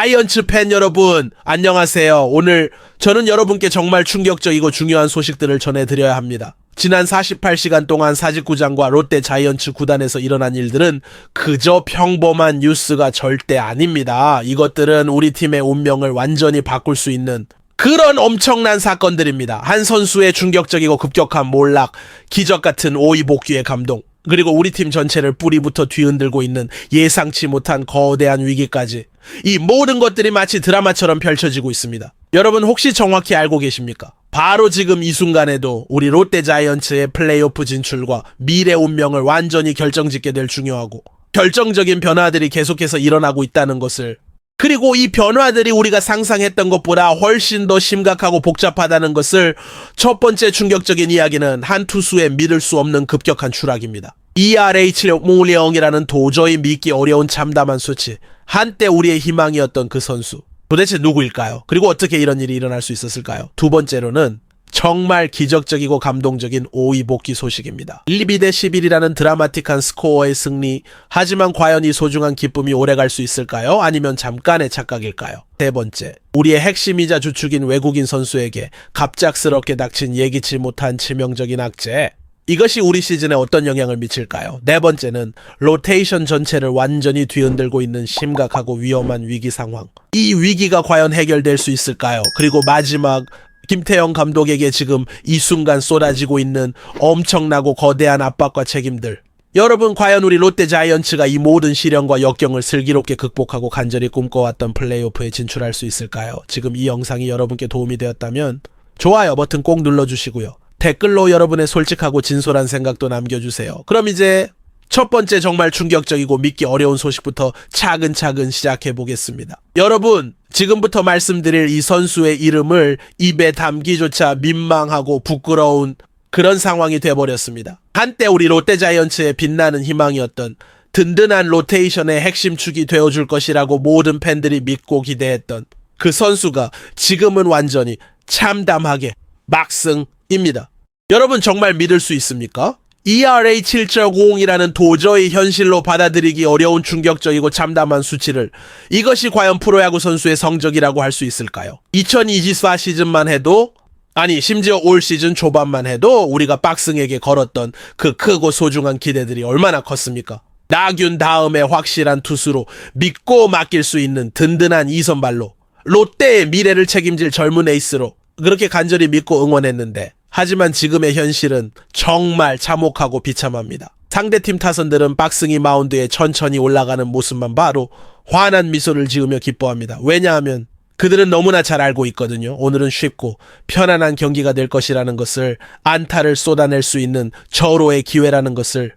자이언츠 팬 여러분, 안녕하세요. 오늘 저는 여러분께 정말 충격적이고 중요한 소식들을 전해드려야 합니다. 지난 48시간 동안 사직구장과 롯데 자이언츠 구단에서 일어난 일들은 그저 평범한 뉴스가 절대 아닙니다. 이것들은 우리 팀의 운명을 완전히 바꿀 수 있는 그런 엄청난 사건들입니다. 한 선수의 충격적이고 급격한 몰락, 기적 같은 오이 복귀의 감동, 그리고 우리 팀 전체를 뿌리부터 뒤흔들고 있는 예상치 못한 거대한 위기까지, 이 모든 것들이 마치 드라마처럼 펼쳐지고 있습니다. 여러분 혹시 정확히 알고 계십니까? 바로 지금 이 순간에도 우리 롯데 자이언츠의 플레이오프 진출과 미래 운명을 완전히 결정짓게 될 중요하고 결정적인 변화들이 계속해서 일어나고 있다는 것을, 그리고 이 변화들이 우리가 상상했던 것보다 훨씬 더 심각하고 복잡하다는 것을, 첫 번째 충격적인 이야기는 한 투수의 믿을 수 없는 급격한 추락입니다. ERA 7.50이라는 도저히 믿기 어려운 참담한 수치. 한때 우리의 희망이었던 그 선수. 도대체 누구일까요? 그리고 어떻게 이런 일이 일어날 수 있었을까요? 두 번째로는 정말 기적적이고 감동적인 5위 복귀 소식입니다. 12대 11이라는 드라마틱한 스코어의 승리. 하지만 과연 이 소중한 기쁨이 오래갈 수 있을까요? 아니면 잠깐의 착각일까요? 세 번째, 우리의 핵심이자 주축인 외국인 선수에게 갑작스럽게 닥친 예기치 못한 치명적인 악재. 이것이 우리 시즌에 어떤 영향을 미칠까요? 네 번째는 로테이션 전체를 완전히 뒤흔들고 있는 심각하고 위험한 위기 상황. 이 위기가 과연 해결될 수 있을까요? 그리고 마지막, 김태형 감독에게 지금 이 순간 쏟아지고 있는 엄청나고 거대한 압박과 책임들. 여러분, 과연 우리 롯데 자이언츠가 이 모든 시련과 역경을 슬기롭게 극복하고 간절히 꿈꿔왔던 플레이오프에 진출할 수 있을까요? 지금 이 영상이 여러분께 도움이 되었다면 좋아요 버튼 꼭 눌러주시고요. 댓글로 여러분의 솔직하고 진솔한 생각도 남겨주세요. 그럼 이제 첫 번째 정말 충격적이고 믿기 어려운 소식부터 차근차근 시작해보겠습니다. 여러분, 지금부터 말씀드릴 이 선수의 이름을 입에 담기조차 민망하고 부끄러운 그런 상황이 돼버렸습니다. 한때 우리 롯데 자이언츠의 빛나는 희망이었던, 든든한 로테이션의 핵심축이 되어줄 것이라고 모든 팬들이 믿고 기대했던 그 선수가 지금은 완전히 참담하게 막승입니다. 여러분, 정말 믿을 수 있습니까? ERA 7.50이라는 도저히 현실로 받아들이기 어려운 충격적이고 참담한 수치를, 이것이 과연 프로야구 선수의 성적이라고 할 수 있을까요? 2024 시즌만 해도, 아니 심지어 올 시즌 초반만 해도 우리가 박승에게 걸었던 그 크고 소중한 기대들이 얼마나 컸습니까? 나균 다음에 확실한 투수로 믿고 맡길 수 있는 든든한 이선발로, 롯데의 미래를 책임질 젊은 에이스로 그렇게 간절히 믿고 응원했는데, 하지만 지금의 현실은 정말 참혹하고 비참합니다. 상대팀 타선들은 박승희 마운드에 천천히 올라가는 모습만 봐도 환한 미소를 지으며 기뻐합니다. 왜냐하면 그들은 너무나 잘 알고 있거든요. 오늘은 쉽고 편안한 경기가 될 것이라는 것을, 안타를 쏟아낼 수 있는 절호의 기회라는 것을.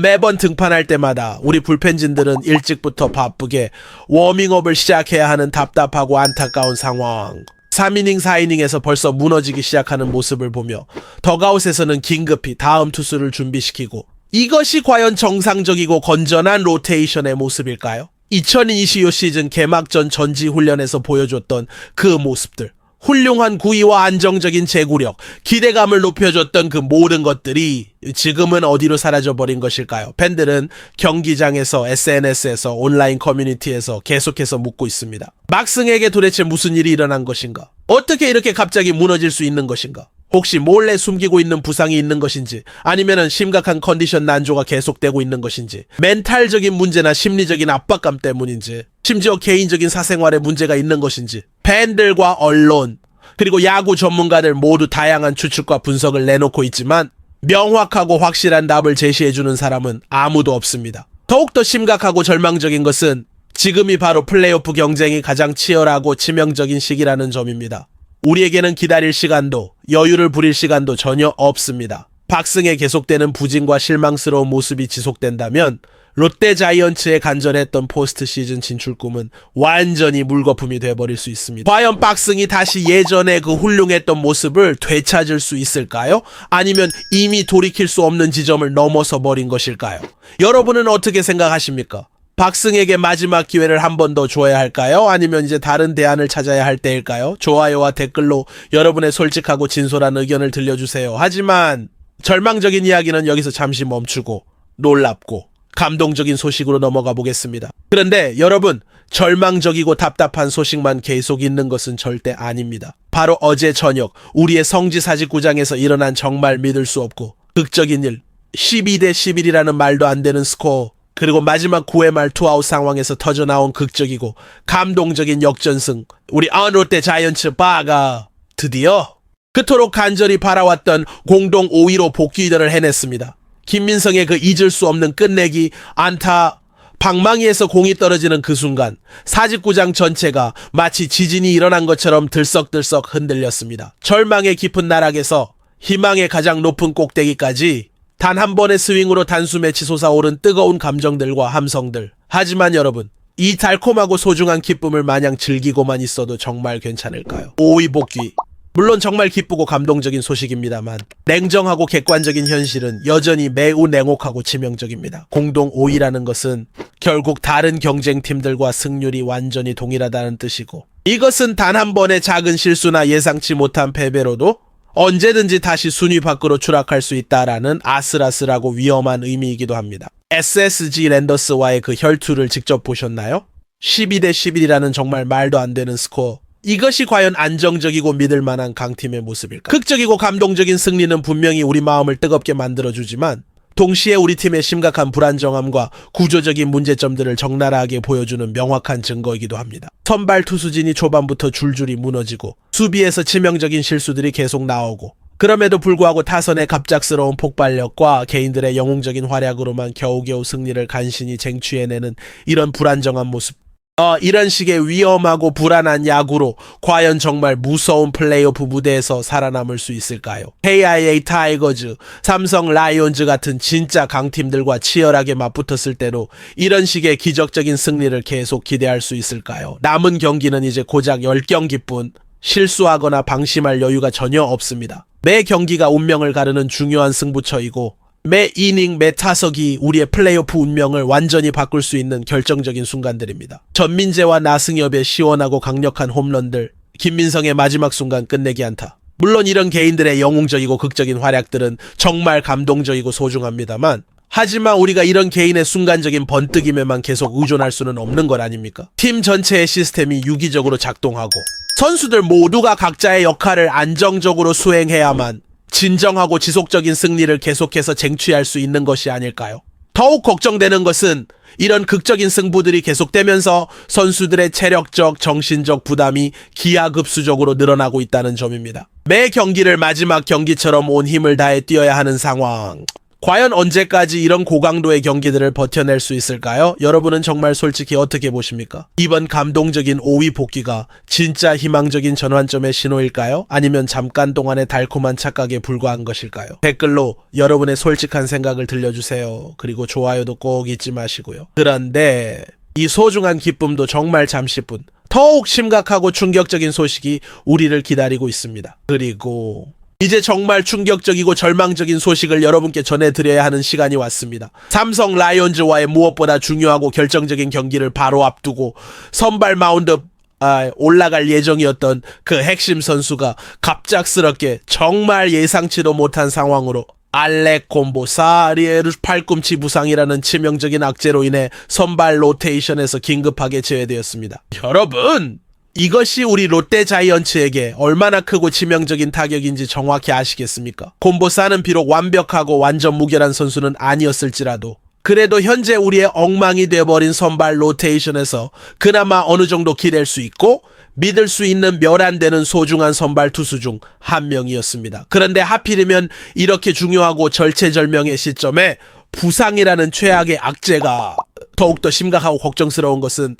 매번 등판할 때마다 우리 불펜진들은 일찍부터 바쁘게 워밍업을 시작해야 하는 답답하고 안타까운 상황. 3이닝 4이닝에서 벌써 무너지기 시작하는 모습을 보며 덕아웃에서는 긴급히 다음 투수를 준비시키고, 이것이 과연 정상적이고 건전한 로테이션의 모습일까요? 2025 시즌 개막전 전지훈련에서 보여줬던 그 모습들, 훌륭한 구위와 안정적인 제구력, 기대감을 높여줬던 그 모든 것들이 지금은 어디로 사라져버린 것일까요? 팬들은 경기장에서, SNS에서, 온라인 커뮤니티에서 계속해서 묻고 있습니다. 막승에게 도대체 무슨 일이 일어난 것인가? 어떻게 이렇게 갑자기 무너질 수 있는 것인가? 혹시 몰래 숨기고 있는 부상이 있는 것인지, 아니면은 심각한 컨디션 난조가 계속되고 있는 것인지, 멘탈적인 문제나 심리적인 압박감 때문인지, 심지어 개인적인 사생활에 문제가 있는 것인지, 팬들과 언론, 그리고 야구 전문가들 모두 다양한 추측과 분석을 내놓고 있지만 명확하고 확실한 답을 제시해주는 사람은 아무도 없습니다. 더욱더 심각하고 절망적인 것은 지금이 바로 플레이오프 경쟁이 가장 치열하고 치명적인 시기라는 점입니다. 우리에게는 기다릴 시간도, 여유를 부릴 시간도 전혀 없습니다. 박승의 계속되는 부진과 실망스러운 모습이 지속된다면 롯데 자이언츠의 간절했던 포스트 시즌 진출 꿈은 완전히 물거품이 돼버릴 수 있습니다. 과연 박승이 다시 예전의 그 훌륭했던 모습을 되찾을 수 있을까요? 아니면 이미 돌이킬 수 없는 지점을 넘어서 버린 것일까요? 여러분은 어떻게 생각하십니까? 박승에게 마지막 기회를 한 번 더 줘야 할까요? 아니면 이제 다른 대안을 찾아야 할 때일까요? 좋아요와 댓글로 여러분의 솔직하고 진솔한 의견을 들려주세요. 하지만 절망적인 이야기는 여기서 잠시 멈추고 놀랍고 감동적인 소식으로 넘어가 보겠습니다. 그런데 여러분, 절망적이고 답답한 소식만 계속 있는 것은 절대 아닙니다. 바로 어제 저녁 우리의 성지 사직구장에서 일어난 정말 믿을 수 없고 극적인 일, 12대 11이라는 말도 안 되는 스코어, 그리고 마지막 9회 말 투아웃 상황에서 터져나온 극적이고 감동적인 역전승, 우리 롯데 자이언츠 바가 드디어 그토록 간절히 바라왔던 공동 5위로 복귀전을 해냈습니다. 김민성의 그 잊을 수 없는 끝내기 안타, 방망이에서 공이 떨어지는 그 순간 사직구장 전체가 마치 지진이 일어난 것처럼 들썩들썩 흔들렸습니다. 절망의 깊은 나락에서 희망의 가장 높은 꼭대기까지 단 한 번의 스윙으로 단숨에 치솟아오른 뜨거운 감정들과 함성들. 하지만 여러분, 이 달콤하고 소중한 기쁨을 마냥 즐기고만 있어도 정말 괜찮을까요? 5위 복귀. 물론 정말 기쁘고 감동적인 소식입니다만 냉정하고 객관적인 현실은 여전히 매우 냉혹하고 치명적입니다. 공동 5위라는 것은 결국 다른 경쟁팀들과 승률이 완전히 동일하다는 뜻이고, 이것은 단 한 번의 작은 실수나 예상치 못한 패배로도 언제든지 다시 순위 밖으로 추락할 수 있다라는 아슬아슬하고 위험한 의미이기도 합니다. SSG 랜더스와의 그 혈투를 직접 보셨나요? 12대 11이라는 정말 말도 안 되는 스코어. 이것이 과연 안정적이고 믿을 만한 강팀의 모습일까? 극적이고 감동적인 승리는 분명히 우리 마음을 뜨겁게 만들어주지만 동시에 우리 팀의 심각한 불안정함과 구조적인 문제점들을 적나라하게 보여주는 명확한 증거이기도 합니다. 선발 투수진이 초반부터 줄줄이 무너지고 수비에서 치명적인 실수들이 계속 나오고, 그럼에도 불구하고 타선의 갑작스러운 폭발력과 개인들의 영웅적인 활약으로만 겨우겨우 승리를 간신히 쟁취해내는 이런 불안정한 모습. 이런 식의 위험하고 불안한 야구로 과연 정말 무서운 플레이오프 무대에서 살아남을 수 있을까요? KIA 타이거즈, 삼성 라이온즈 같은 진짜 강팀들과 치열하게 맞붙었을 때도 이런 식의 기적적인 승리를 계속 기대할 수 있을까요? 남은 경기는 이제 고작 10경기뿐. 실수하거나 방심할 여유가 전혀 없습니다. 매 경기가 운명을 가르는 중요한 승부처이고 매 이닝, 매 타석이 우리의 플레이오프 운명을 완전히 바꿀 수 있는 결정적인 순간들입니다. 전민재와 나승엽의 시원하고 강력한 홈런들, 김민성의 마지막 순간 끝내기 안타. 물론 이런 개인들의 영웅적이고 극적인 활약들은 정말 감동적이고 소중합니다만, 하지만 우리가 이런 개인의 순간적인 번뜩임에만 계속 의존할 수는 없는 것 아닙니까? 팀 전체의 시스템이 유기적으로 작동하고 선수들 모두가 각자의 역할을 안정적으로 수행해야만 진정하고 지속적인 승리를 계속해서 쟁취할 수 있는 것이 아닐까요? 더욱 걱정되는 것은 이런 극적인 승부들이 계속되면서 선수들의 체력적, 정신적 부담이 기하급수적으로 늘어나고 있다는 점입니다. 매 경기를 마지막 경기처럼 온 힘을 다해 뛰어야 하는 상황. 과연 언제까지 이런 고강도의 경기들을 버텨낼 수 있을까요? 여러분은 정말 솔직히 어떻게 보십니까? 이번 감동적인 5위 복귀가 진짜 희망적인 전환점의 신호일까요? 아니면 잠깐 동안의 달콤한 착각에 불과한 것일까요? 댓글로 여러분의 솔직한 생각을 들려주세요. 그리고 좋아요도 꼭 잊지 마시고요. 그런데 이 소중한 기쁨도 정말 잠시뿐. 더욱 심각하고 충격적인 소식이 우리를 기다리고 있습니다. 그리고 이제 정말 충격적이고 절망적인 소식을 여러분께 전해드려야 하는 시간이 왔습니다. 삼성 라이온즈와의 무엇보다 중요하고 결정적인 경기를 바로 앞두고 선발 마운드 올라갈 예정이었던 그 핵심 선수가 갑작스럽게 정말 예상치도 못한 상황으로 알렉 콤보사리에르 팔꿈치 부상이라는 치명적인 악재로 인해 선발 로테이션에서 긴급하게 제외되었습니다. 여러분! 이것이 우리 롯데 자이언츠에게 얼마나 크고 치명적인 타격인지 정확히 아시겠습니까? 콤보사는 비록 완벽하고 완전 무결한 선수는 아니었을지라도 그래도 현재 우리의 엉망이 돼버린 선발 로테이션에서 그나마 어느 정도 기댈 수 있고 믿을 수 있는 멸안되는 소중한 선발 투수 중 한 명이었습니다. 그런데 하필이면 이렇게 중요하고 절체절명의 시점에 부상이라는 최악의 악재가 더욱더 심각하고 걱정스러운 것은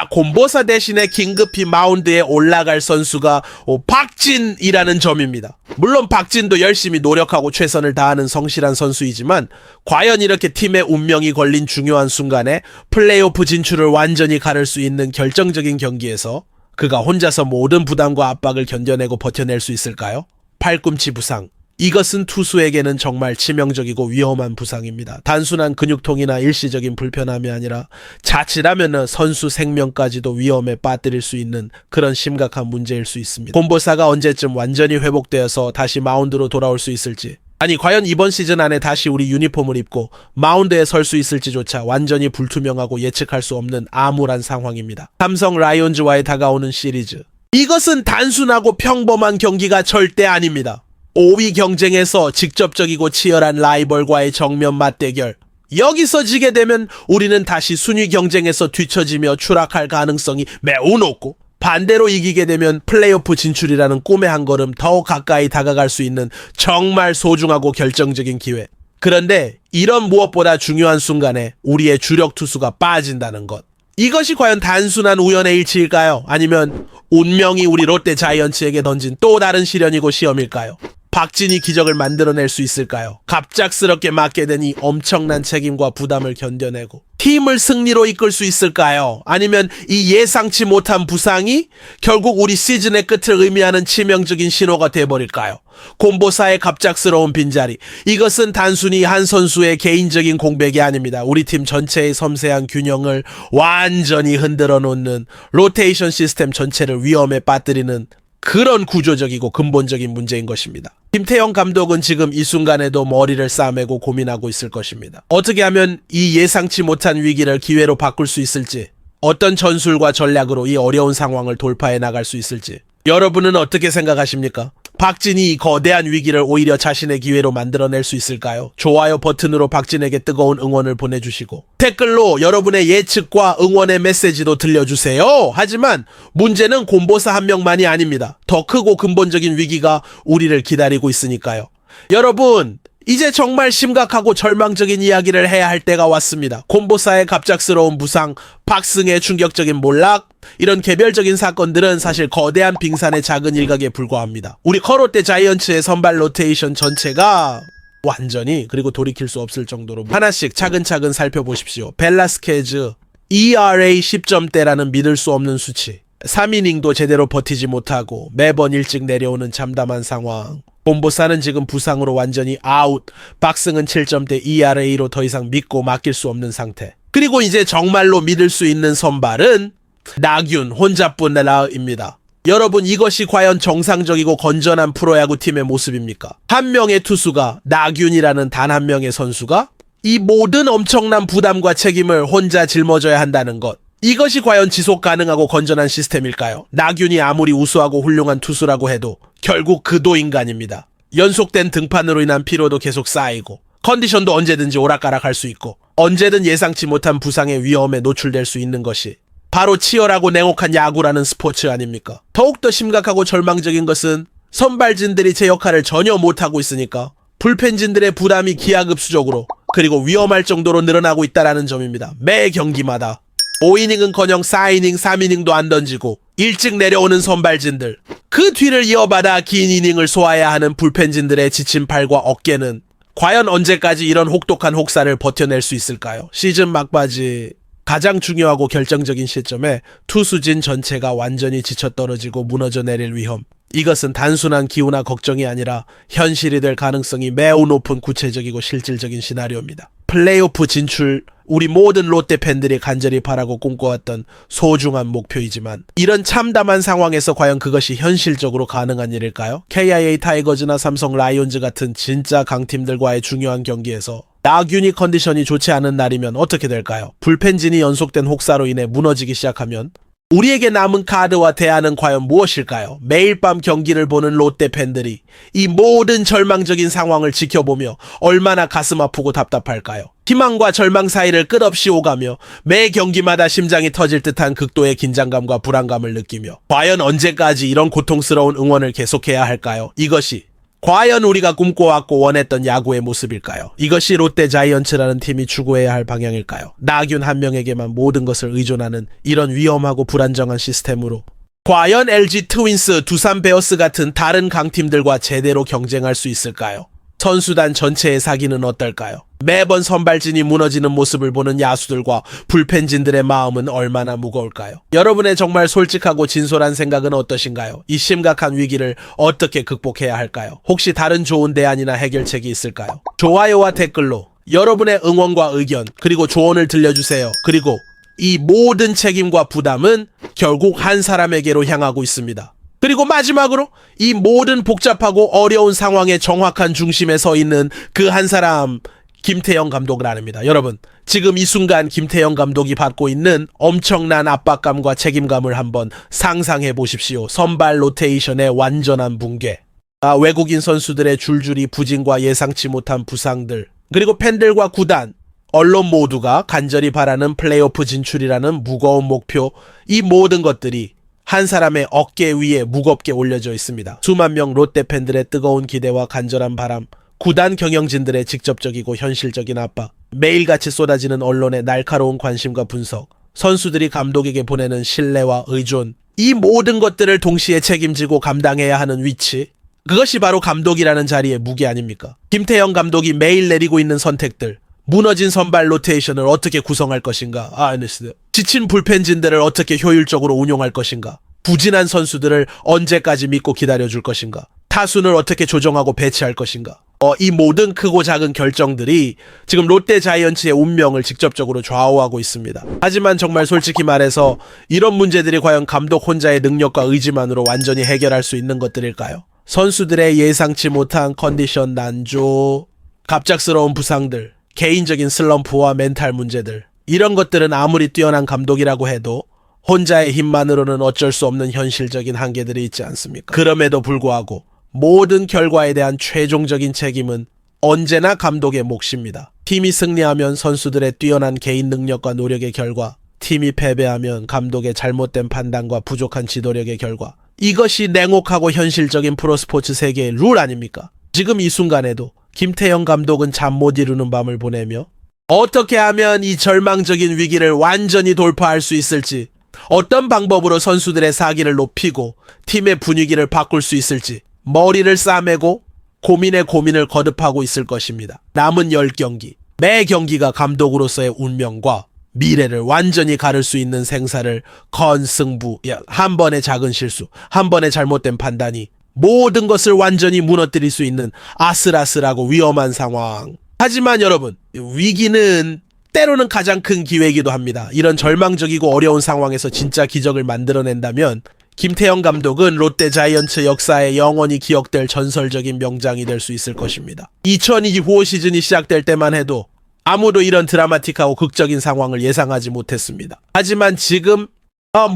콤보사 대신에 긴급히 마운드에 올라갈 선수가 박진이라는 점입니다. 물론 박진도 열심히 노력하고 최선을 다하는 성실한 선수이지만 과연 이렇게 팀의 운명이 걸린 중요한 순간에 플레이오프 진출을 완전히 가를 수 있는 결정적인 경기에서 그가 혼자서 모든 부담과 압박을 견뎌내고 버텨낼 수 있을까요? 팔꿈치 부상. 이것은 투수에게는 정말 치명적이고 위험한 부상입니다. 단순한 근육통이나 일시적인 불편함이 아니라 자칫하면 선수 생명까지도 위험에 빠뜨릴 수 있는 그런 심각한 문제일 수 있습니다. 콤보사가 언제쯤 완전히 회복되어서 다시 마운드로 돌아올 수 있을지, 아니 과연 이번 시즌 안에 다시 우리 유니폼을 입고 마운드에 설 수 있을지조차 완전히 불투명하고 예측할 수 없는 암울한 상황입니다. 삼성 라이온즈와의 다가오는 시리즈. 이것은 단순하고 평범한 경기가 절대 아닙니다. 5위 경쟁에서 직접적이고 치열한 라이벌과의 정면 맞대결. 여기서 지게 되면 우리는 다시 순위 경쟁에서 뒤처지며 추락할 가능성이 매우 높고, 반대로 이기게 되면 플레이오프 진출이라는 꿈의 한 걸음 더 가까이 다가갈 수 있는 정말 소중하고 결정적인 기회. 그런데 이런 무엇보다 중요한 순간에 우리의 주력 투수가 빠진다는 것. 이것이 과연 단순한 우연의 일치일까요? 아니면 운명이 우리 롯데 자이언츠에게 던진 또 다른 시련이고 시험일까요? 박진이 기적을 만들어낼 수 있을까요? 갑작스럽게 맡게 되니 엄청난 책임과 부담을 견뎌내고 팀을 승리로 이끌 수 있을까요? 아니면 이 예상치 못한 부상이 결국 우리 시즌의 끝을 의미하는 치명적인 신호가 돼버릴까요? 콤보사의 갑작스러운 빈자리. 이것은 단순히 한 선수의 개인적인 공백이 아닙니다. 우리 팀 전체의 섬세한 균형을 완전히 흔들어 놓는, 로테이션 시스템 전체를 위험에 빠뜨리는 그런 구조적이고 근본적인 문제인 것입니다. 김태형 감독은 지금 이 순간에도 머리를 싸매고 고민하고 있을 것입니다. 어떻게 하면 이 예상치 못한 위기를 기회로 바꿀 수 있을지, 어떤 전술과 전략으로 이 어려운 상황을 돌파해 나갈 수 있을지, 여러분은 어떻게 생각하십니까? 박진이 이 거대한 위기를 오히려 자신의 기회로 만들어낼 수 있을까요? 좋아요 버튼으로 박진에게 뜨거운 응원을 보내주시고 댓글로 여러분의 예측과 응원의 메시지도 들려주세요. 하지만 문제는 콤보사 한 명만이 아닙니다. 더 크고 근본적인 위기가 우리를 기다리고 있으니까요. 여러분, 이제 정말 심각하고 절망적인 이야기를 해야 할 때가 왔습니다. 콤보사의 갑작스러운 부상, 박승의 충격적인 몰락, 이런 개별적인 사건들은 사실 거대한 빙산의 작은 일각에 불과합니다. 우리 커롯데 자이언츠의 선발 로테이션 전체가 완전히, 그리고 돌이킬 수 없을 정도로 하나씩 차근차근 살펴보십시오. 벨라스케즈 ERA 10점대라는 믿을 수 없는 수치, 3이닝도 제대로 버티지 못하고 매번 일찍 내려오는 참담한 상황. 콤보사는 지금 부상으로 완전히 아웃, 박승은 7점대 ERA로 더 이상 믿고 맡길 수 없는 상태. 그리고 이제 정말로 믿을 수 있는 선발은 나균 혼자뿐라입니다. 여러분, 이것이 과연 정상적이고 건전한 프로야구 팀의 모습입니까? 한 명의 투수가, 나균이라는 단 한 명의 선수가 이 모든 엄청난 부담과 책임을 혼자 짊어져야 한다는 것. 이것이 과연 지속 가능하고 건전한 시스템일까요? 나균이 아무리 우수하고 훌륭한 투수라고 해도 결국 그도 인간입니다. 연속된 등판으로 인한 피로도 계속 쌓이고, 컨디션도 언제든지 오락가락할 수 있고, 언제든 예상치 못한 부상의 위험에 노출될 수 있는 것이 바로 치열하고 냉혹한 야구라는 스포츠 아닙니까? 더욱더 심각하고 절망적인 것은 선발진들이 제 역할을 전혀 못하고 있으니까 불펜진들의 부담이 기하급수적으로, 그리고 위험할 정도로 늘어나고 있다는 점입니다. 매 경기마다 5이닝은커녕 4이닝, 3이닝도 안 던지고 일찍 내려오는 선발진들, 그 뒤를 이어받아 긴 이닝을 쏘아야 하는 불펜진들의 지친 팔과 어깨는 과연 언제까지 이런 혹독한 혹사를 버텨낼 수 있을까요? 시즌 막바지 가장 중요하고 결정적인 시점에 투수진 전체가 완전히 지쳐떨어지고 무너져 내릴 위험. 이것은 단순한 기우나 걱정이 아니라 현실이 될 가능성이 매우 높은 구체적이고 실질적인 시나리오입니다. 플레이오프 진출, 우리 모든 롯데 팬들이 간절히 바라고 꿈꿔왔던 소중한 목표이지만, 이런 참담한 상황에서 과연 그것이 현실적으로 가능한 일일까요? KIA 타이거즈나 삼성 라이온즈 같은 진짜 강팀들과의 중요한 경기에서 나균이 컨디션이 좋지 않은 날이면 어떻게 될까요? 불펜진이 연속된 혹사로 인해 무너지기 시작하면 우리에게 남은 카드와 대안은 과연 무엇일까요? 매일 밤 경기를 보는 롯데 팬들이 이 모든 절망적인 상황을 지켜보며 얼마나 가슴 아프고 답답할까요? 희망과 절망 사이를 끝없이 오가며 매 경기마다 심장이 터질 듯한 극도의 긴장감과 불안감을 느끼며 과연 언제까지 이런 고통스러운 응원을 계속해야 할까요? 이것이 과연 우리가 꿈꿔왔고 원했던 야구의 모습일까요? 이것이 롯데 자이언츠라는 팀이 추구해야 할 방향일까요? 나균 한 명에게만 모든 것을 의존하는 이런 위험하고 불안정한 시스템으로 과연 LG 트윈스, 두산 베어스 같은 다른 강팀들과 제대로 경쟁할 수 있을까요? 선수단 전체의 사기는 어떨까요? 매번 선발진이 무너지는 모습을 보는 야수들과 불펜진들의 마음은 얼마나 무거울까요? 여러분의 정말 솔직하고 진솔한 생각은 어떠신가요? 이 심각한 위기를 어떻게 극복해야 할까요? 혹시 다른 좋은 대안이나 해결책이 있을까요? 좋아요와 댓글로 여러분의 응원과 의견, 그리고 조언을 들려주세요. 그리고 이 모든 책임과 부담은 결국 한 사람에게로 향하고 있습니다. 그리고 마지막으로 이 모든 복잡하고 어려운 상황의 정확한 중심에 서 있는 그 한 사람, 김태형 감독을 아닙니다. 여러분, 지금 이 순간 김태형 감독이 받고 있는 엄청난 압박감과 책임감을 한번 상상해 보십시오. 선발 로테이션의 완전한 붕괴. 외국인 선수들의 줄줄이 부진과 예상치 못한 부상들. 그리고 팬들과 구단, 언론 모두가 간절히 바라는 플레이오프 진출이라는 무거운 목표. 이 모든 것들이 한 사람의 어깨 위에 무겁게 올려져 있습니다. 수만 명 롯데 팬들의 뜨거운 기대와 간절한 바람, 구단 경영진들의 직접적이고 현실적인 압박, 매일같이 쏟아지는 언론의 날카로운 관심과 분석, 선수들이 감독에게 보내는 신뢰와 의존, 이 모든 것들을 동시에 책임지고 감당해야 하는 위치, 그것이 바로 감독이라는 자리의 무게 아닙니까? 김태형 감독이 매일 내리고 있는 선택들, 무너진 선발 로테이션을 어떻게 구성할 것인가? 지친 불펜진들을 어떻게 효율적으로 운용할 것인가? 부진한 선수들을 언제까지 믿고 기다려줄 것인가? 타순을 어떻게 조정하고 배치할 것인가? 이 모든 크고 작은 결정들이 지금 롯데 자이언츠의 운명을 직접적으로 좌우하고 있습니다. 하지만 정말 솔직히 말해서 이런 문제들이 과연 감독 혼자의 능력과 의지만으로 완전히 해결할 수 있는 것들일까요? 선수들의 예상치 못한 컨디션 난조, 갑작스러운 부상들, 개인적인 슬럼프와 멘탈 문제들, 이런 것들은 아무리 뛰어난 감독이라고 해도 혼자의 힘만으로는 어쩔 수 없는 현실적인 한계들이 있지 않습니까? 그럼에도 불구하고 모든 결과에 대한 최종적인 책임은 언제나 감독의 몫입니다. 팀이 승리하면 선수들의 뛰어난 개인 능력과 노력의 결과, 팀이 패배하면 감독의 잘못된 판단과 부족한 지도력의 결과, 이것이 냉혹하고 현실적인 프로스포츠 세계의 룰 아닙니까? 지금 이 순간에도 김태형 감독은 잠 못 이루는 밤을 보내며 어떻게 하면 이 절망적인 위기를 완전히 돌파할 수 있을지, 어떤 방법으로 선수들의 사기를 높이고 팀의 분위기를 바꿀 수 있을지 머리를 싸매고 고민에 고민을 거듭하고 있을 것입니다. 남은 10경기, 매 경기가 감독으로서의 운명과 미래를 완전히 가를 수 있는 생사를 건승부, 한 번의 작은 실수, 한 번의 잘못된 판단이 모든 것을 완전히 무너뜨릴 수 있는 아슬아슬하고 위험한 상황. 하지만 여러분, 위기는 때로는 가장 큰 기회이기도 합니다. 이런 절망적이고 어려운 상황에서 진짜 기적을 만들어낸다면 김태형 감독은 롯데 자이언츠 역사에 영원히 기억될 전설적인 명장이 될 수 있을 것입니다. 2025 시즌이 시작될 때만 해도 아무도 이런 드라마틱하고 극적인 상황을 예상하지 못했습니다. 하지만 지금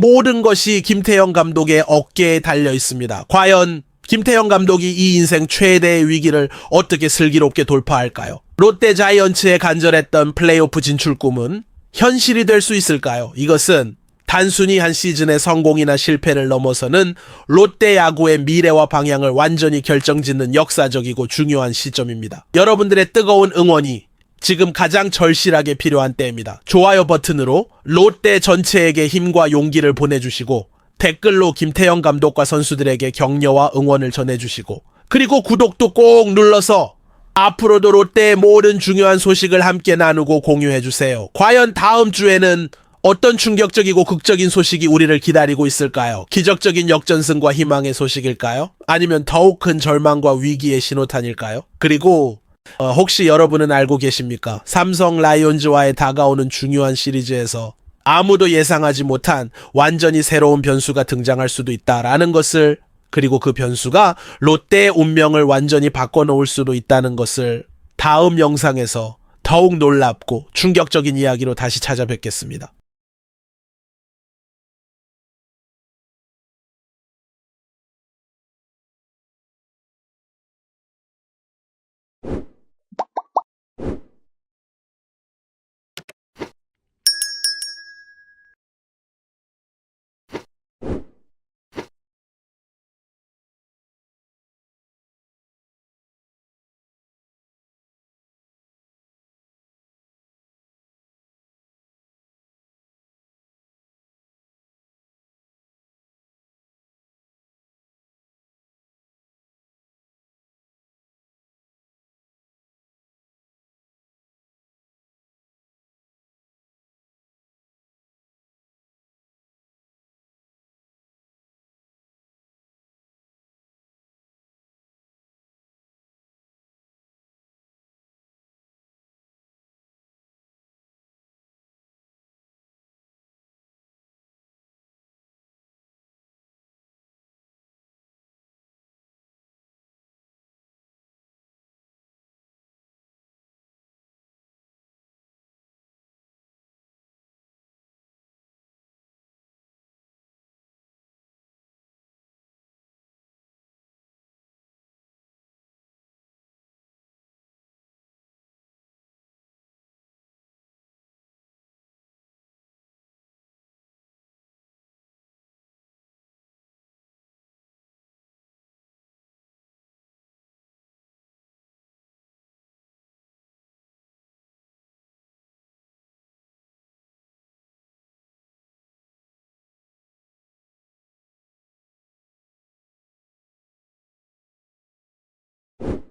모든 것이 김태형 감독의 어깨에 달려 있습니다. 과연 김태형 감독이 이 인생 최대의 위기를 어떻게 슬기롭게 돌파할까요? 롯데 자이언츠의 간절했던 플레이오프 진출 꿈은 현실이 될 수 있을까요? 이것은 단순히 한 시즌의 성공이나 실패를 넘어서는 롯데 야구의 미래와 방향을 완전히 결정짓는 역사적이고 중요한 시점입니다. 여러분들의 뜨거운 응원이 지금 가장 절실하게 필요한 때입니다. 좋아요 버튼으로 롯데 전체에게 힘과 용기를 보내주시고 댓글로 김태형 감독과 선수들에게 격려와 응원을 전해주시고, 그리고 구독도 꼭 눌러서 앞으로도 롯데의 모든 중요한 소식을 함께 나누고 공유해주세요. 과연 다음 주에는 어떤 충격적이고 극적인 소식이 우리를 기다리고 있을까요? 기적적인 역전승과 희망의 소식일까요? 아니면 더욱 큰 절망과 위기의 신호탄일까요? 그리고 혹시 여러분은 알고 계십니까? 삼성 라이온즈와의 다가오는 중요한 시리즈에서 아무도 예상하지 못한 완전히 새로운 변수가 등장할 수도 있다라는 것을, 그리고 그 변수가 롯데의 운명을 완전히 바꿔놓을 수도 있다는 것을 다음 영상에서 더욱 놀랍고 충격적인 이야기로 다시 찾아뵙겠습니다. 네.